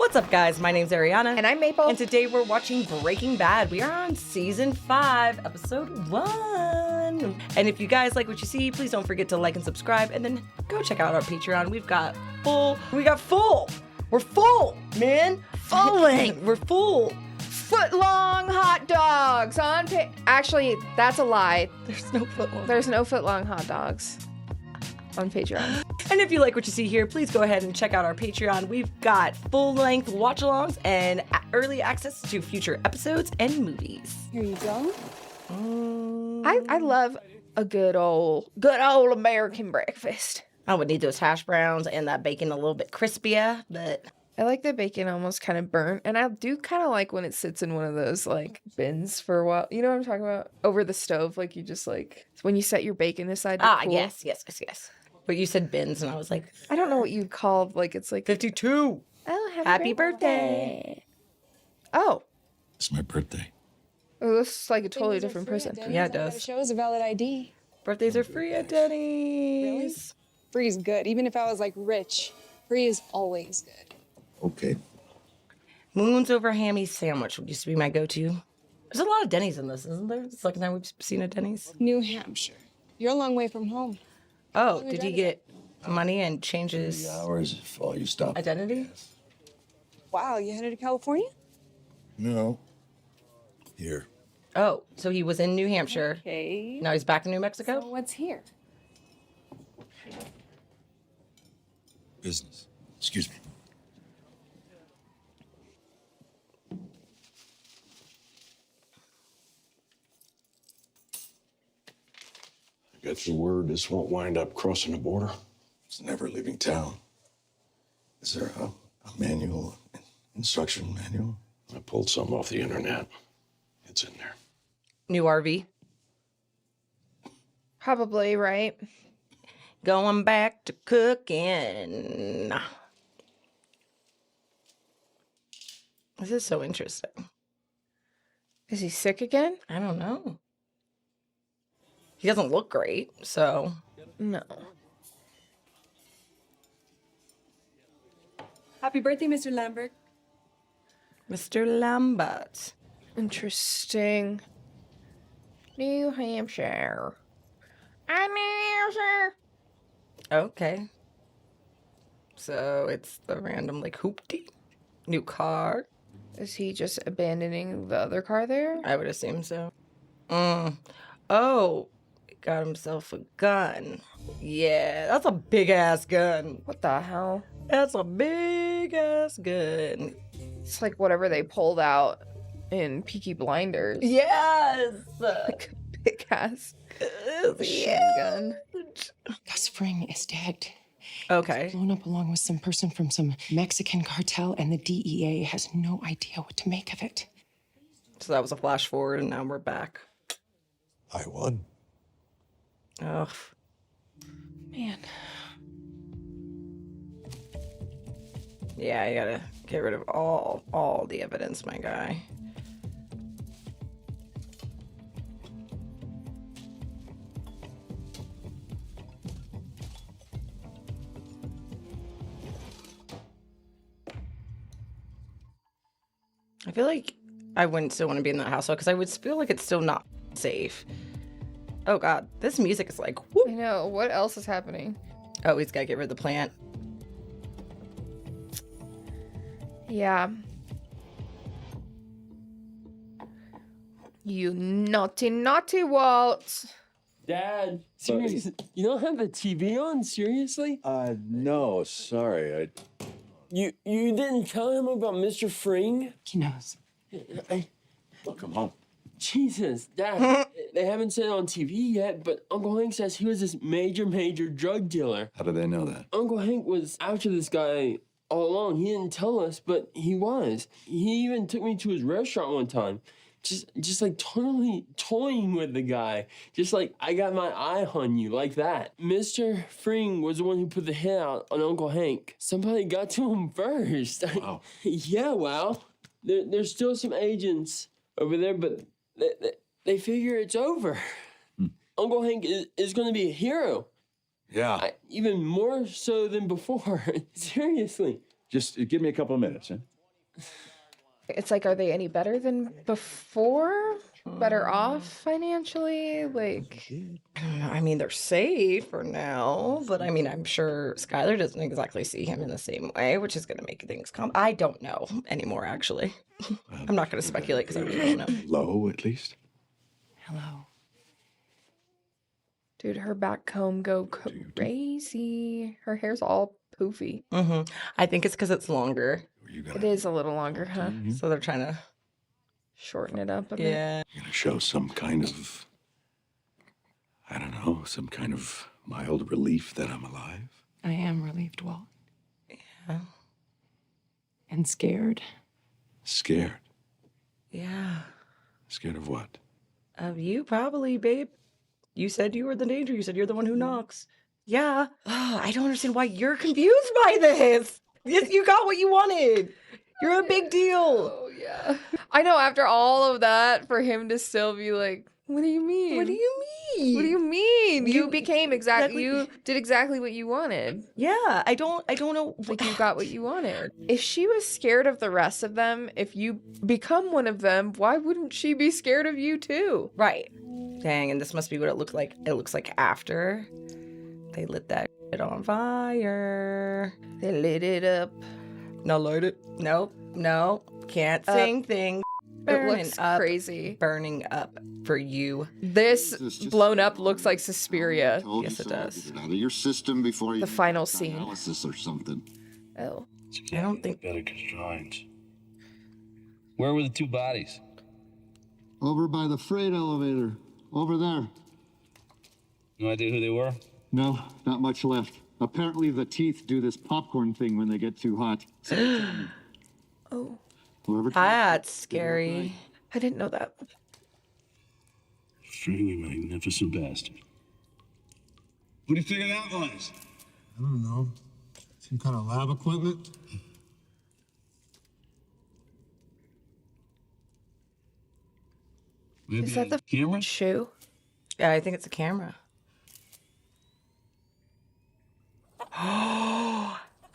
What's up, guys? My name's Arianna. And I'm Maple. And today we're watching Breaking Bad. We are on season 5, episode 1. And if you guys like what you see, please don't forget to like and subscribe. And then go check out our Patreon. We're full, man. Fulling. We're full. Foot-long hot dogs on Actually, that's a lie. There's no footlong. There's no foot-long hot dogs on Patreon. And if you like what you see here, please go ahead and check out our Patreon. We've got full-length watch-alongs and early access to future episodes and movies. Here you go. I love a good old American breakfast. I would need those hash browns and that bacon a little bit crispier, but I like the bacon almost kind of burnt, and I do kind of like when it sits in one of those like bins for a while. You know what I'm talking about? Over the stove, like you just like when you set your bacon aside. To cool. Yes. But you said bins, and I was like, I don't know what you'd call like it's like 52. Oh, Happy birthday. Oh, It's my birthday. oh, this is like a totally different person. Yeah, it does. It shows a valid ID. Birthdays are free at Denny's. Free is good. Even if I was like rich, free is always good. Okay. Moons over hammy sandwich used to be my go-to. There's a lot of Denny's in this, isn't there? It's the second time we've seen a Denny's. New Hampshire. You're a long way from home. Oh, did he get money and change his 3 hours if all you stop. identity? Wow, you headed to California? No. Here. Oh, so he was in New Hampshire. Okay. Now he's back in New Mexico? So what's here? Business. Excuse me. I got your word this won't wind up crossing the border? It's never leaving town. Is there a manual, instruction manual? I pulled some off the internet. It's in there. New RV. Probably right. Going back to cooking. This is so interesting. Is he sick again? I don't know. He doesn't look great, so. No. Happy birthday, Mr. Lambert. Mr. Lambert. Interesting. New Hampshire. I'm New Hampshire. Okay. So it's the random, like, hoopty. New car. Is he just abandoning the other car there? I would assume so. Oh, he got himself a gun. Yeah, that's a big-ass gun. What the hell? That's a big-ass gun. It's like whatever they pulled out in Peaky Blinders. Yes! Like a big ass machine gun. Gus Fring is dead. Okay. Blown up along with some person from some Mexican cartel, and the DEA has no idea what to make of it. So that was a flash forward, and now we're back. I won. Ugh. Man. Yeah, you gotta get rid of all the evidence, my guy. I feel like I wouldn't still want to be in that house because I would feel like it's still not safe. Oh God, this music is like, whoop. I know. What else is happening? Oh, he's gotta get rid of the plant. Yeah. You naughty, naughty Walt. Dad, seriously, you don't have the TV on? Seriously? No, sorry. You didn't tell him about Mr. Fring? He knows. Look, I'm home. Jesus, Dad, they haven't said it on TV yet, but Uncle Hank says he was this major drug dealer. How do they know that? Uncle Hank was after this guy all along. He didn't tell us, but he was. He even took me to his restaurant one time. Just like totally toying with the guy. Just like, I got my eye on you, like that. Mr. Fring was the one who put the hit out on Uncle Hank. Somebody got to him first. Wow. Yeah, well, there's still some agents over there, but they figure it's over. Uncle Hank is going to be a hero. Yeah. Even more so than before. Seriously. Just give me a couple of minutes, huh? It's like, are they any better than before? Better off financially? Like, I don't know. I mean, they're safe for now, but I mean, I'm sure Skylar doesn't exactly see him in the same way, which is going to make things I don't know anymore, actually. I'm not going to speculate because I really don't know. Low, at least. Hello. dude, her back comb go crazy. Her hair's all poofy. I think it's because it's longer, It is a little longer, huh? so they're trying to. Shorten it up a bit. Yeah. You're gonna show some kind of, I don't know, some kind of mild relief that I'm alive. I am relieved, Walt. Yeah. And scared. Scared. Yeah. Scared of what? Of you, probably, babe. You said you were the danger. You said you're the one who knocks. Yeah. I don't understand why you're confused by this. Yes, you got what you wanted. You're a big deal. Oh, yeah. I know, after all of that, for him to still be like, what do you mean? What do you mean? What do you mean? You You- became exactly- you did exactly what you wanted. Yeah, I don't know. Like, you got what you wanted. If she was scared of the rest of them, if you become one of them, why wouldn't she be scared of you too? Right. Dang, and this must be what it looked like. It looks like after they lit that shit on fire. They lit it up. No, light it. Nope. No. Can't sing things. It Burning looks up. crazy. Burning up for you. This blown up looks like Suspiria. Yes, it does. Get it out of your system before you The do final scene. analysis or something. Oh. I don't think. Better constraints. Where were the two bodies? Over by the freight elevator. Over there. No idea who they were? No, not much left. Apparently the teeth do this popcorn thing when they get too hot. Oh. Whoever That's scary. I didn't know that. Extremely magnificent bastard. What do you figure that was? I don't know. Some kind of lab equipment? Maybe Is that the camera? shoe? Yeah, I think it's a camera.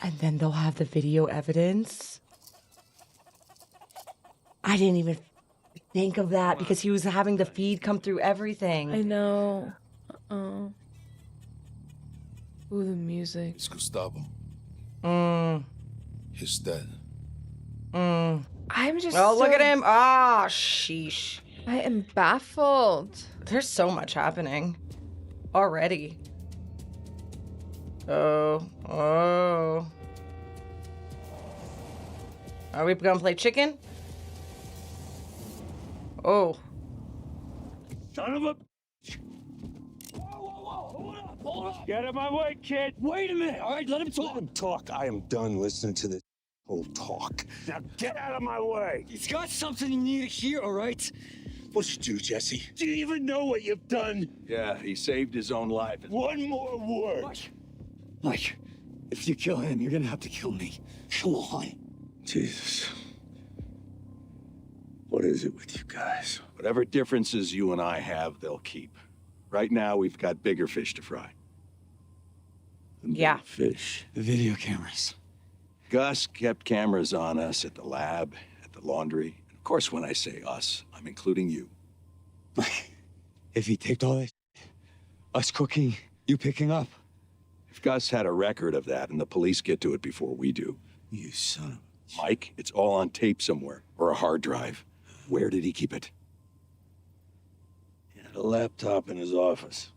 And then they'll have the video evidence. I didn't even think of that because he was having the feed come through everything. I know. Ooh, the music. It's Gustavo. Mm. He's dead. Mm. I'm just. Oh, look so- at him. Ah, sheesh. I am baffled. There's so much happening already. Oh. Are we gonna play chicken? Oh. Son of a... Hold up. Get out of my way, kid. Wait a minute. All right, let him talk. Let him talk. I am done listening to this whole talk. Now get out of my way. He's got something you need to hear, all right? What'd you do, Jesse? Do you even know what you've done? Yeah, he saved his own life. One more word. Mike, if you kill him, you're gonna have to kill me. Come on. Jesus. What is it with you guys? Whatever differences you and I have, they'll keep. Right now, we've got bigger fish to fry. Yeah. Fish. The video cameras. Gus kept cameras on us at the lab, at the laundry. And of course, when I say us, I'm including you. If he taped all that, us cooking, you picking up. If Gus had a record of that and the police get to it before we do. You son of Mike, it's all on tape somewhere, or a hard drive. Where did he keep it? He had a laptop in his office.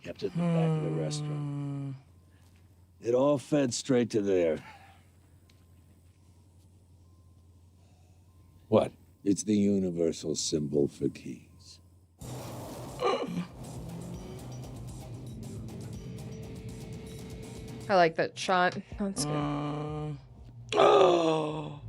Kept it in the back of the restaurant. It all fed straight to there. What? It's the universal symbol for keys. I like that shot. That's good. Oh.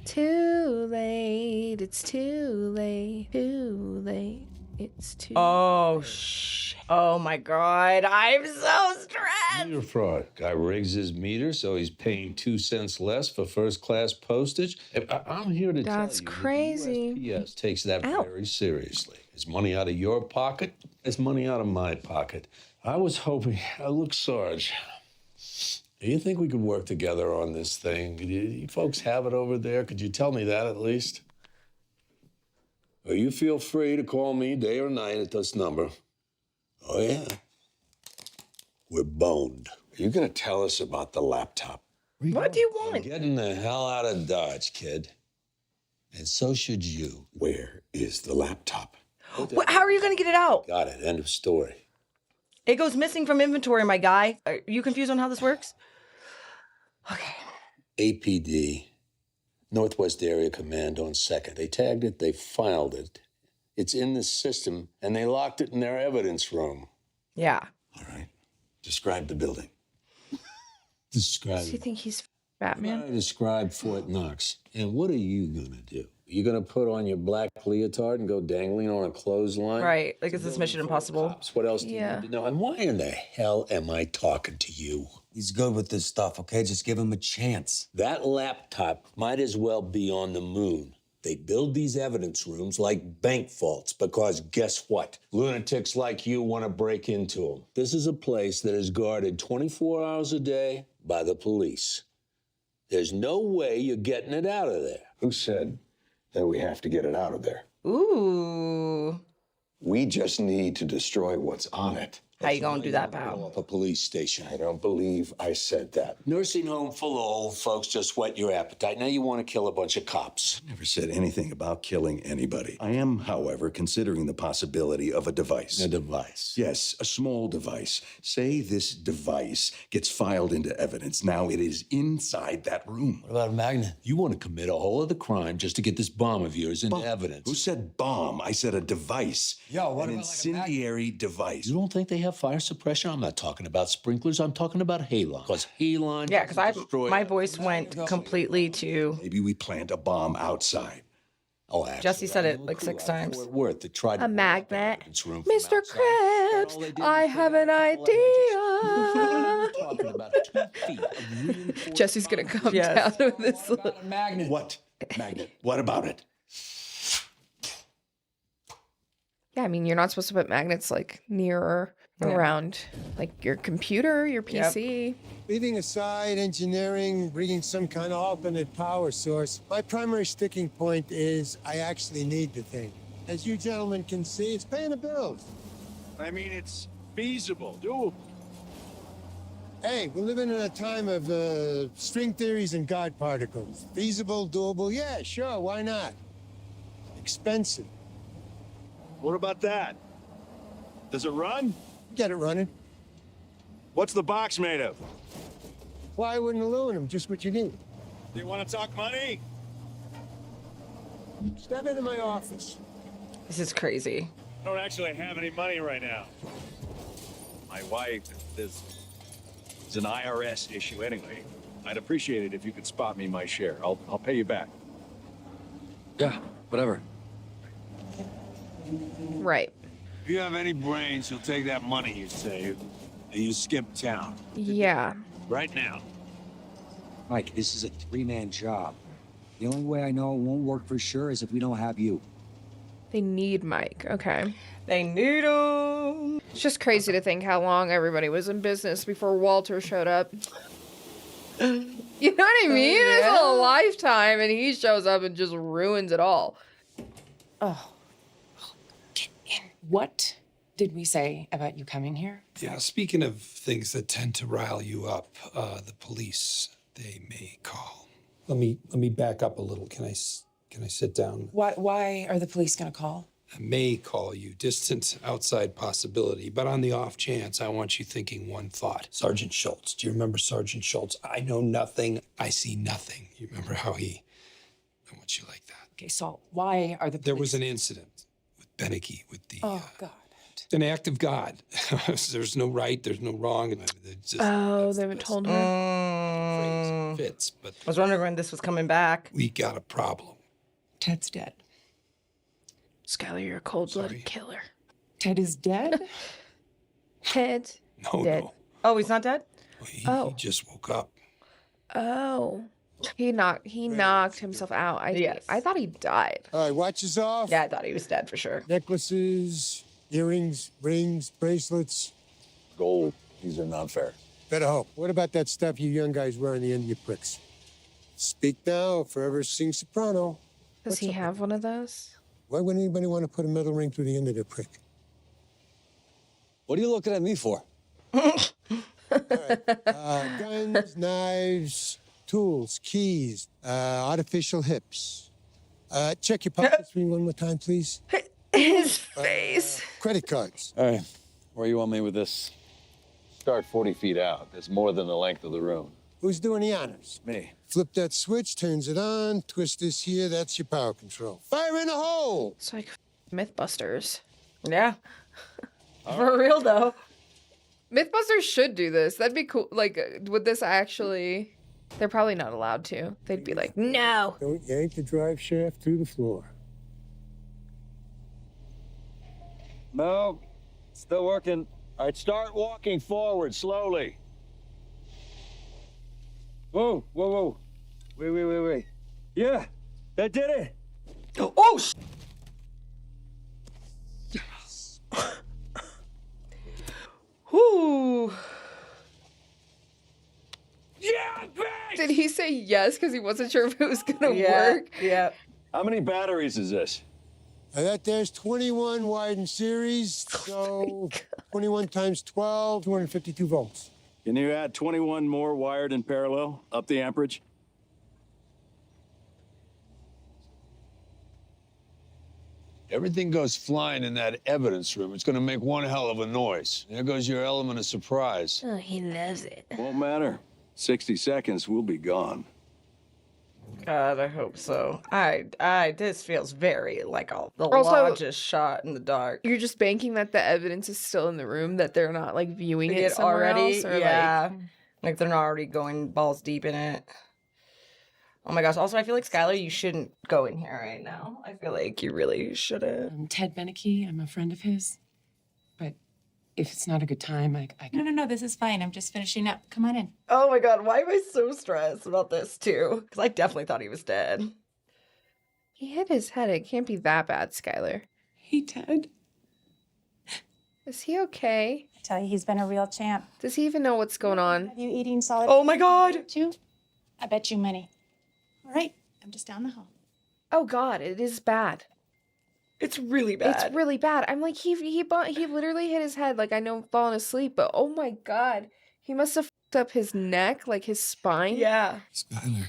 Too late. It's too late. Too late. It's too. Oh, shit. Oh, my God. I'm so stressed. Meter fraud. Guy rigs his meter so he's paying 2 cents less for first-class postage. I'm here to That's tell you crazy. that the USPS takes that Ow. very seriously. It's money out of your pocket. It's money out of my pocket. I was hoping... look, Sarge, Do you think we could work together on this thing? Do you folks have it over there? Could you tell me that at least? Well, you feel free to call me day or night at this number. Oh, yeah. We're boned. Are you going to tell us about the laptop? What do you I'm want? getting the hell out of Dodge, kid. And so should you. Where is the laptop? How are you going to get it out? Got it. End of story. It goes missing from inventory, my guy. Are you confused on how this works? Okay. APD, Northwest Area Command on 2nd. They tagged it, they filed it. It's in the system, and they locked it in their evidence room. Yeah. All right. Describe the building. Describe Does he it. think he's I Batman? describe Fort Knox. And what are you gonna do? You gonna put on your black leotard and go dangling on a clothesline? Right. Like, is this Mission Impossible? What else do you Yeah. need to know? And why in the hell am I talking to you? He's good with this stuff, okay? Just give him a chance. That laptop might as well be on the moon. They build these evidence rooms like bank vaults because guess what? Lunatics like you want to break into them. This is a place that is guarded 24 hours a day by the police. There's no way you're getting it out of there. Who said that we have to get it out of there? Ooh. We just need to destroy what's on it. How you gonna do that, Blow pal? up a police station. I don't believe I said that. Nursing home full of old folks just whet your appetite. Now you want to kill a bunch of cops. Never said anything about killing anybody. I am, however, considering the possibility of a device. A device. Yes, a small device. Say this device gets filed into evidence. Now it is inside that room. What about a magnet? You want to commit a whole other crime just to get this bomb of yours into evidence. Who said bomb? I said a device. Yo, what An about like a magnet? incendiary device. You don't think they have fire suppression? I'm not talking about sprinklers. I'm talking about halon. Because halon. Yeah, because destroy my voice went completely to. Maybe we plant a bomb outside. Oh, actually, Jesse said I it know like crew 6 out of times. Fort Worth that tried to A blow up the magnet. evidence room from Mr. outside. Krabs, All they did I was have put an out metal idea. Talking about 2 feet of reinforced Jesse's gonna come Yes. down with this. A magnet. What? Magnet. What about it? Yeah, I mean, you're not supposed to put magnets like near or around like your computer, your PC. Leaving aside engineering, bringing some kind of alternate power source, my primary sticking point is I actually need the thing. As you gentlemen can see, it's paying the bills. I mean, it's feasible, doable. Hey, we're living in a time of string theories and God particles. Feasible, doable, yeah, sure, why not? Expensive. What about that? Does it run? Get it running. What's the box made of? Why wouldn't aluminum? Just what you need. Do you want to talk money? Step into my office. This is crazy. I don't actually have any money right now. My wife, it's an IRS issue anyway. I'd appreciate it if you could spot me my share. I'll pay you back. Yeah, whatever. Right. If you have any brains, you'll take that money you saved and you skip town. Yeah. Right now. Mike, this is a 3-man job. The only way I know it won't work for sure is if we don't have you. They need Mike. Okay. They need him. It's just crazy to think how long everybody was in business before Walter showed up. You know what I mean? It's a lifetime and he shows up and just ruins it all. Oh. What did we say about you coming here? Yeah, speaking of things that tend to rile you up, the police, they may call. Let me back up a little. Can I sit down? Why are the police going to call? I may call you. Distant outside possibility, but on the off chance, I want you thinking one thought. Sergeant Schultz. Do you remember Sergeant Schultz? I know nothing. I see nothing. You remember how I want you like that. Okay, so why are the police... There was an incident with Beneke, with the... Oh, God. An act of God. There's no right, there's no wrong. Just, they haven't told her. Fits, but I was wondering when this was coming back. we got a problem. Ted's dead. Skylar, you're a cold-blooded killer. Ted is dead? Ted. No, Dead. no. Oh, he's not dead? He Oh. just woke up. Oh. He knocked himself out. I thought he died. All right, watch us off. Yeah, I thought he was dead for sure. Necklaces, earrings, rings, bracelets. Gold. These are not fair. Better hope. What about that stuff you young guys wear on the end of your pricks? Speak now, forever sing soprano. Does he have one of those? Why would anybody want to put a metal ring through the end of their prick? What are you looking at me for? Guns, knives, tools, keys, artificial hips. Check your pockets for me one more time, please. His face. Credit cards. All right, where you want me with this? Start 40 feet out. That's more than the length of the room. Who's doing the honors? Me. Flip that switch, turns it on, twist this here, that's your power control. Fire in a hole! It's like Mythbusters. Yeah. For real, though. Mythbusters should do this. That'd be cool. Like, would this actually... They're probably not allowed to. They'd be like, no. Don't yank the drive shaft through the floor. No, still working. All right, start walking forward slowly. Whoa, whoa, whoa. Wait. Yeah, that did it. Oh, Whoo. Yeah, thanks! Did he say yes because he wasn't sure if it was gonna Yeah, work? yeah. How many batteries is this? That there's 21 wide in series, so 21 times 12, 252 volts. Can you add 21 more wired in parallel, up the amperage? Everything goes flying in that evidence room. It's going to make one hell of a noise. There goes your element of surprise. Oh, he loves it. Won't matter. 60 seconds, we'll be gone. God, I hope so. This feels very like the Also- largest shot in the dark. You're just banking that the evidence is still in the room, that they're not like viewing it somewhere already, else, or yeah. Like they're not already going balls deep in it. Oh my gosh. Also, I feel like Skylar, you shouldn't go in here right now. I feel like you really shouldn't. Ted Beneke, I'm a friend of his. But if it's not a good time, I can... No, this is fine. I'm just finishing up. Come on in. Oh my god, why am I so stressed about this too? Because I definitely thought he was dead. He hit his head. It can't be that bad, Skylar. Hey, Ted. Is he okay? I tell you, he's been a real champ. Does he even know what's going on? Are you eating solid? Oh my god! Too? I bet you money. All right, I'm just down the hall. Oh god, it is bad. It's really bad. It's really bad. I'm like, he literally hit his head, like, I know, falling asleep, but oh my god, he must have fucked up his neck, like his spine. Yeah. Skylar,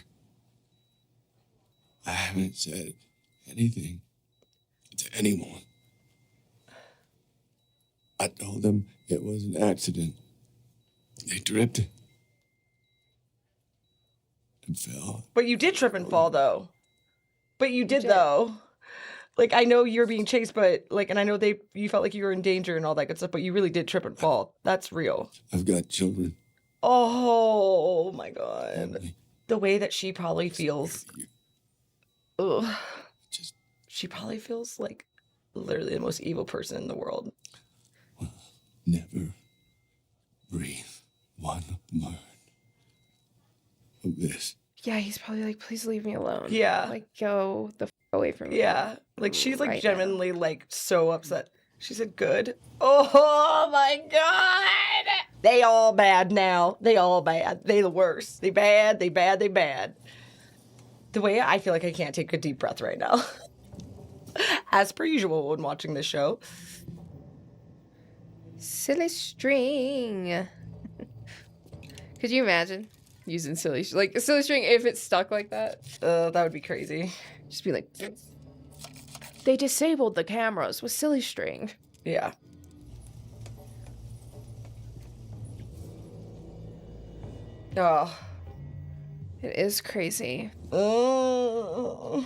I haven't said anything to anyone. I told them it was an accident. They tripped and fell. But you did trip and fall, though. But you did, though. Like, I know you're being chased, but, like, and I know you felt like you were in danger and all that good stuff, but you really did trip and fall. That's real. I've got children. Oh, my God. The way that she probably feels. Ugh. She probably feels like literally the most evil person in the world. Never breathe one word of this. Yeah, he's probably like, please leave me alone. Yeah. Like, go the away from me. Yeah. Like, she's like right genuinely like so upset. She said, good. Oh my God. They all bad now. They all bad. They the worst. They bad. They bad. They bad. The way I feel like I can't take a deep breath right now. As per usual when watching this show. Silly string. Could you imagine using silly string if it's stuck like that? That would be crazy. Just be like, they disabled the cameras with silly string. Yeah. Oh. It is crazy. Oh.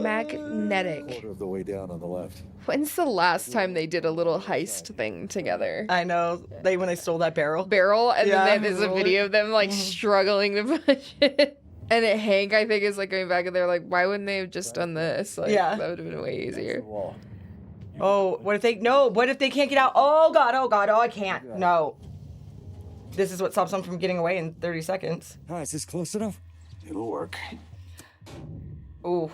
Magnetic. Quarter of the way down on the left. When's the last time they did a little heist thing together? I know. When they stole that barrel. And Yeah. then there's a video of them like struggling to push it. And Hank, I think, is like going back and they're like, why wouldn't they have just done this? Like, Yeah. that would have been way easier. Oh, what if they can't get out? Oh God, oh, I can't. No. This is what stops them from getting away in 30 seconds. All right, is this close enough? It'll work. Ooh.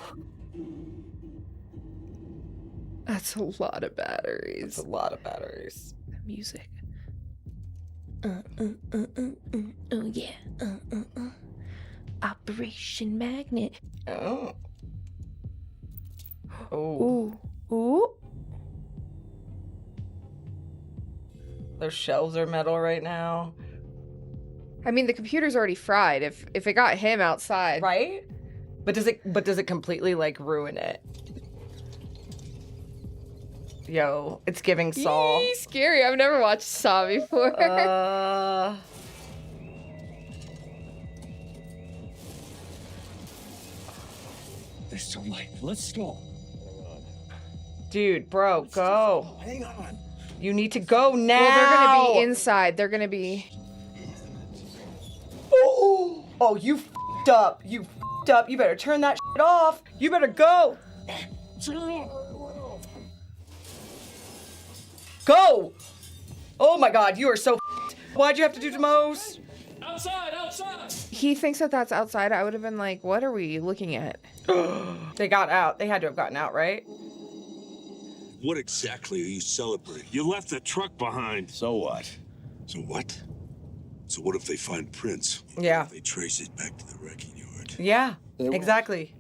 That's a lot of batteries. That's a lot of batteries. music. Oh yeah. Operation Magnet. Oh. Oh. Ooh. Ooh. Those shelves are metal right now. I mean, the computer's already fried. If it got him outside, right? But does it completely like ruin it? Yo, it's giving Saw. Yee, scary. I've never watched Saw before. There's some light. Let's go. Dude, bro, go. Hang on. You need to go now. Well, they're gonna be inside. They're gonna be. Oh, you f***ed up. You f***ed up. You better turn that shit off. You better go. Go. Oh my God, you are so f***ed. Why'd you have to do the most? Outside, outside! He thinks that that's outside. I would have been like, what are we looking at? They got out. They had to have gotten out, right? What exactly are you celebrating? You left the truck behind. So what? So what? So what if they find prints? Yeah. They trace it back to the wrecking yard. Yeah, exactly.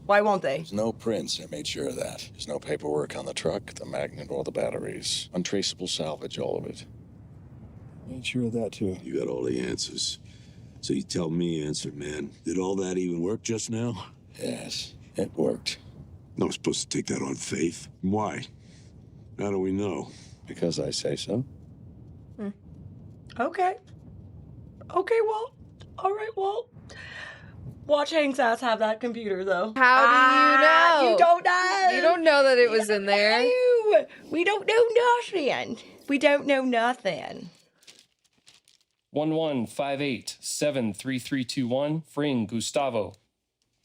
Why won't they? There's no prints. I made sure of that. There's no paperwork on the truck, the magnet, or the batteries. Untraceable salvage, all of it. Made sure of that, too. You got all the answers. So you tell me, answer man, did all that even work just now? Yes, it worked. I was supposed to take that on faith. Why? How do we know? Because I say so. Okay. Okay, Walt. All right, Walt. Watch Hank's ass have that computer, though. How do you know? You don't know. You don't know that it was in there. We don't know nothing. We don't know nothing. 1158-73321, Fring Gustavo.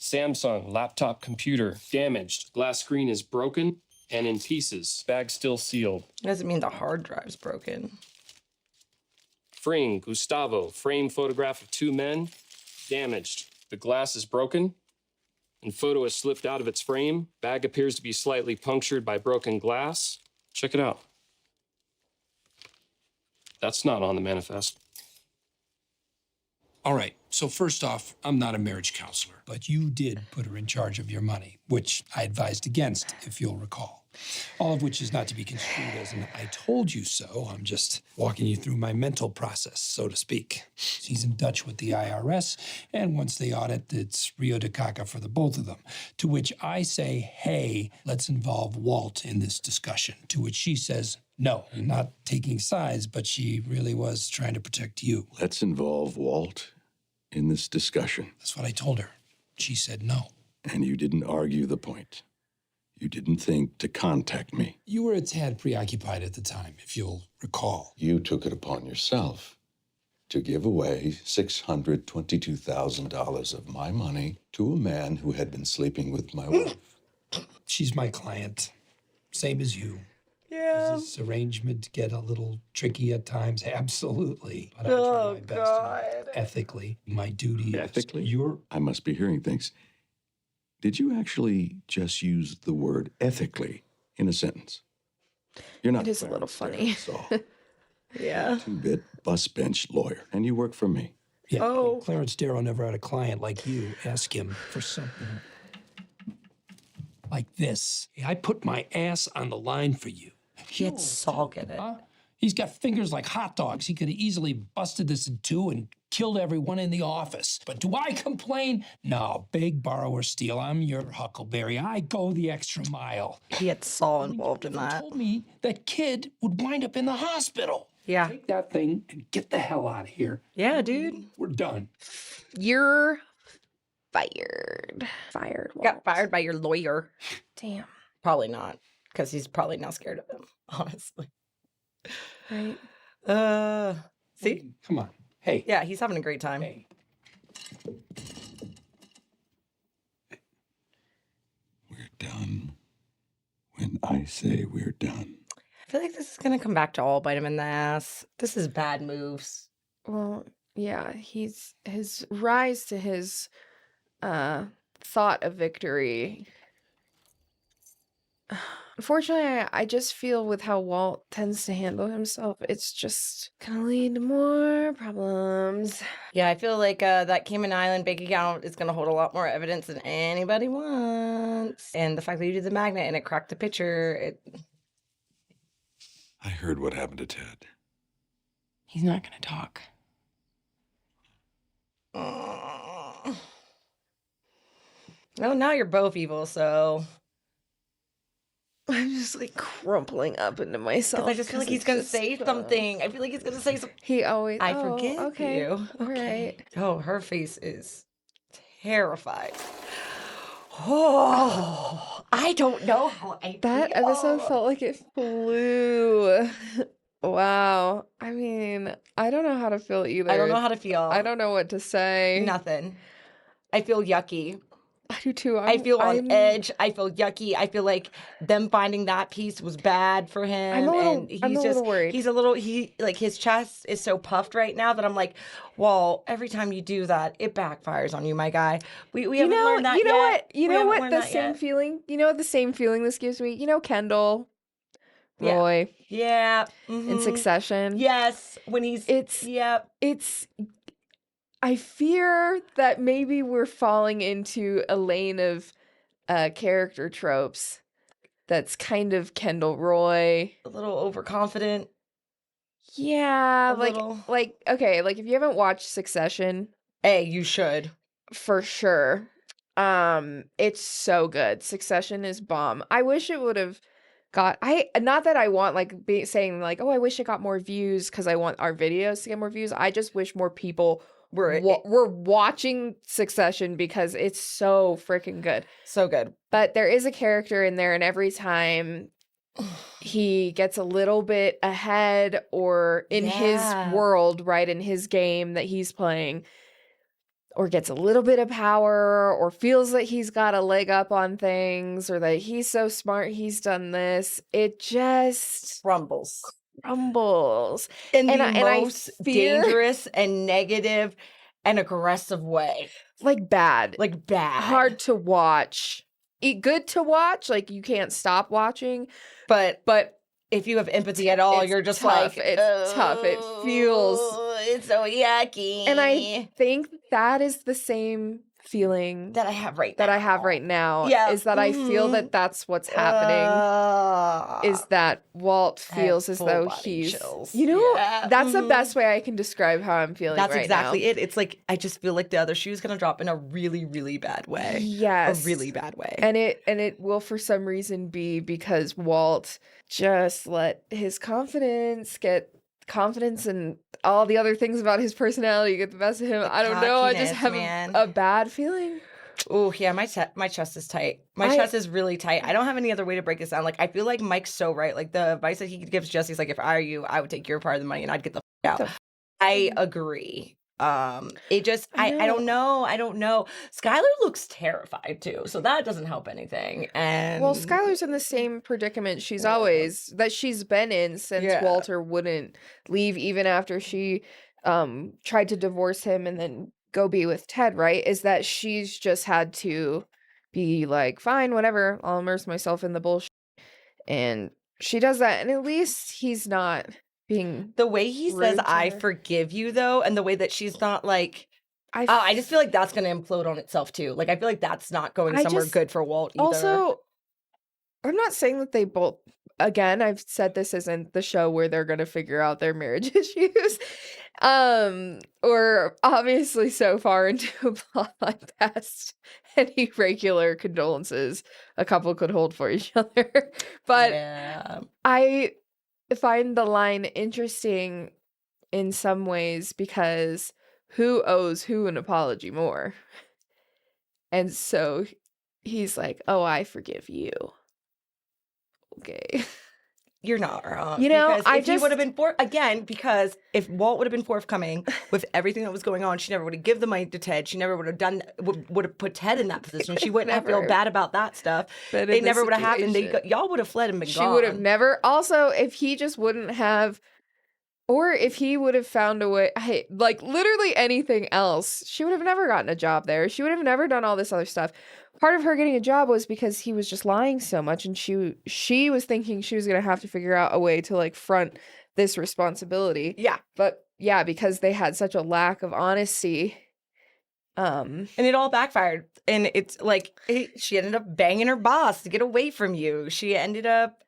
Samsung laptop computer damaged. Glass screen is broken and in pieces. Bag still sealed. Doesn't mean the hard drive's broken. Fring Gustavo. Frame photograph of two men. Damaged. The glass is broken and photo has slipped out of its frame. Bag appears to be slightly punctured by broken glass. Check it out. That's not on the manifest. All right, so first off, I'm not a marriage counselor, but you did put her in charge of your money, which I advised against, if you'll recall. All of which is not to be construed as an I told you so. I'm just walking you through my mental process, so to speak. She's in Dutch with the IRS, and once they audit, it's Rio de Caca for the both of them. To which I say, hey, let's involve Walt in this discussion. To which she says, no, I'm not taking sides, but she really was trying to protect you. Let's involve Walt in this discussion. That's what I told her. She said no. And you didn't argue the point. You didn't think to contact me. You were a tad preoccupied at the time, if you'll recall. You took it upon yourself to give away $622,000 of my money to a man who had been sleeping with my wife. She's my client, same as you. Yeah. Does this arrangement get a little tricky at times? Absolutely. But I try my best to ethically. My duty Ethically? is I must be hearing things. Did you actually just use the word ethically in a sentence? You're not. It is a little funny. Yeah. Two-bit bus bench lawyer, and you work for me. Yeah, Oh. but Clarence Darrow never had a client like you ask him for something like this. I put my ass on the line for you. He had Saul get it. Huh? He's got fingers like hot dogs. He could have easily busted this in two and killed everyone in the office. But do I complain? No, beg, borrow, or steal. I'm your Huckleberry. I go the extra mile. He had Saul involved in that. Told me that kid would wind up in the hospital. Yeah. Take that thing and get the hell out of here. Yeah, dude. We're done. You're fired. Fired. Walt. Got fired by your lawyer. Damn. Probably not, because he's probably not scared of him, honestly. Right. See? Come on. Hey. Yeah, he's having a great time. Hey. We're done when I say we're done. I feel like this is gonna come back to all bite him in the ass. This is bad moves. Well, yeah, his rise to his thought of victory Unfortunately, I just feel with how Walt tends to handle himself, it's just gonna lead to more problems. Yeah, I feel like that Cayman Island bank account is going to hold a lot more evidence than anybody wants. And the fact that you did the magnet and it cracked the picture, I heard what happened to Ted. He's not going to talk. Well, now you're both evil, so... I'm just like crumpling up into myself. Because I just feel like he's going to say something. I feel like he's going to say something. He always... I forgive you. All right. Oh, her face is terrified. Oh, I don't know how I That feel. episode felt like it flew. Wow. I mean, I don't know how to feel either. I don't know how to feel. I don't know what to say. Nothing. I feel yucky. I do too. I feel on edge. I feel yucky. I feel like them finding that piece was bad for him. I'm a little, and he's I'm a just little worried. he's a little like his chest is so puffed right now that I'm like, well, every time you do that, it backfires on you, my guy. We haven't learned that you know yet. what? You We know haven't what learned the that same yet. feeling? You know what the same feeling this gives me? You know Kendall, Yeah. Roy, Yeah. in mhm. Succession. Yes. When he's It's yep. I fear that maybe we're falling into a lane of character tropes that's kind of Kendall Roy. A little overconfident. Yeah, A little. like okay, like if you haven't watched Succession, Hey, you should. for sure. It's so good. Succession is bomb. I wish it would have got not that I want like saying like, oh, I wish it got more views because I want our videos to get more views. I just wish more people were watching Succession because it's so freaking good. So good. But there is a character in there, and every time he gets a little bit ahead or in his world, right, in his game that he's playing, or gets a little bit of power or feels that he's got a leg up on things or that he's so smart he's done this, it just crumbles in the I most fear, dangerous and negative and aggressive way. like bad, Hard to watch. Good to watch, like you can't stop watching, but but if you have empathy at all, it's you're just tough. like, It's tough. It feels, it's so yucky. and I think that is the same feeling that I have right now. Yeah. Is that I feel that that's what's happening. Is that Walt feels as though he's chills. you know Yeah. that's the best way I can describe how I'm feeling. That's right exactly now. it. It's like I just feel like the other shoe's gonna drop in a really, really bad way. Yes, a really bad way. and it will for some reason be because Walt just let his confidence and all the other things about his personality get the best of him. I don't know. I just have a bad feeling. Oh yeah, my chest is tight. My chest is really tight. I don't have any other way to break this down. Like I feel like Mike's so right. Like the advice that he gives Jesse's like, if I were you, I would take your part of the money and I'd get the out. I agree. It just I don't know. Skylar looks terrified too, so that doesn't help anything. And Well, Skylar's in the same predicament she's been in since Walter wouldn't leave, even after she tried to divorce him and then go be with Ted, right? Is that she's just had to be like, fine, whatever, I'll immerse myself in the bullshit. And she does that, and at least he's not being the way he says I forgive you though, and the way that she's not like I just feel like that's gonna implode on itself too. Like I feel like that's not going somewhere good for Walt either. Also, I'm not saying that they both, again, I've said this isn't the show where they're gonna figure out their marriage issues. Or obviously so far into a plotline past any regular condolences a couple could hold for each other. But I find the line interesting in some ways because who owes who an apology more? And so he's like, oh, I forgive you. Okay. You're not wrong. You know, because he would have been because if Walt would have been forthcoming with everything that was going on, she never would have given the money to Ted. She never would have would have put Ted in that position. She wouldn't have feel bad about that stuff. But it never would have happened. Y'all would have fled and been gone. She would have never. Also, if he just wouldn't have Or if he would have found a way, like literally anything else, she would have never gotten a job there. She would have never done all this other stuff. Part of her getting a job was because he was just lying so much, and she was thinking she was going to have to figure out a way to like front this responsibility. Yeah. But yeah, because they had such a lack of honesty. And it all backfired. And it's like she ended up banging her boss to get away from you. She ended up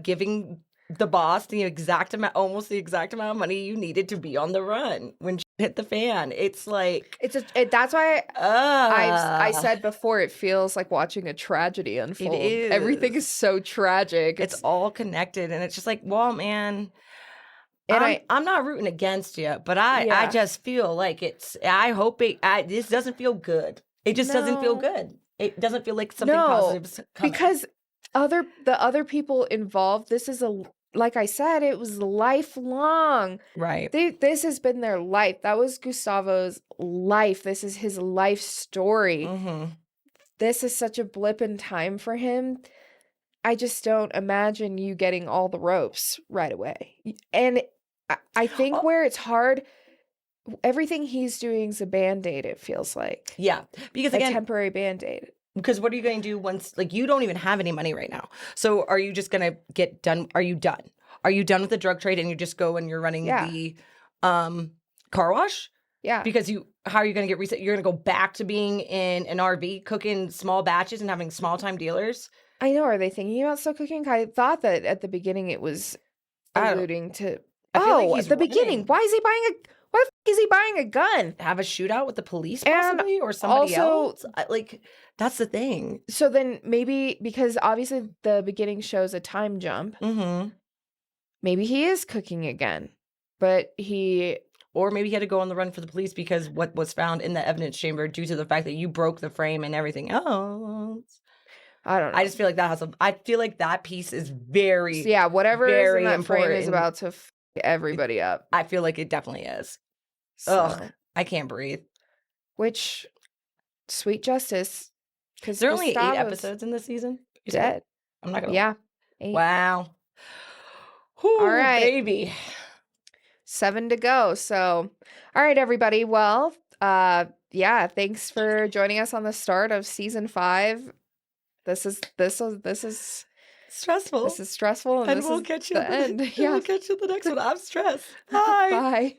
giving the boss the exact amount, almost the exact amount of money you needed to be on the run when she hit the fan. It's like that's why I said before, it feels like watching a tragedy unfold. It is. Everything is so tragic. It's all connected, and it's just like, well, man. And I'm not rooting against you, but I just feel like I hope this doesn't feel good. It just doesn't feel good. It doesn't feel like something positive is coming. Because the other people involved, this is like I said, it was lifelong. Right. This has been their life. That was Gustavo's life. This is his life story. Mm-hmm. This is such a blip in time for him. I just don't imagine you getting all the ropes right away. And I think where it's hard, everything he's doing is a Band-Aid, it feels like. Yeah. Because a again, temporary Band-Aid. Because what are you going to do once, like, you don't even have any money right now. So are you just going to get done? Are you done? Are you done with the drug trade and you just go and you're running the car wash? Yeah. Because how are you going to get reset? You're going to go back to being in an RV, cooking small batches and having small time dealers? I know. Are they thinking about still cooking? I thought that at the beginning it was alluding to. At the beginning. Why is he buying why the f- is he buying a gun? Have a shootout with the police possibly, or somebody else? Like, that's the thing. So then maybe, because obviously the beginning shows a time jump. Mm-hmm. Maybe he is cooking again, but or maybe he had to go on the run for the police because what was found in the evidence chamber due to the fact that you broke the frame and everything else. I don't know. I just feel like I feel like that piece is very, whatever very is in that important. frame is about to f everybody up. I feel like it definitely is. So, Ugh, I can't breathe. Which, sweet justice. Because there are only 8 episodes in this season. Dead. I'm not gonna. Yeah. 8. Wow. Whew, all right, baby. 7 to go. So, all right, everybody. Well, thanks for joining us on the start of season 5. This is stressful. This is stressful, and this we'll is catch you the end. Yeah, we'll catch you at the next one. I'm stressed. Bye. Bye.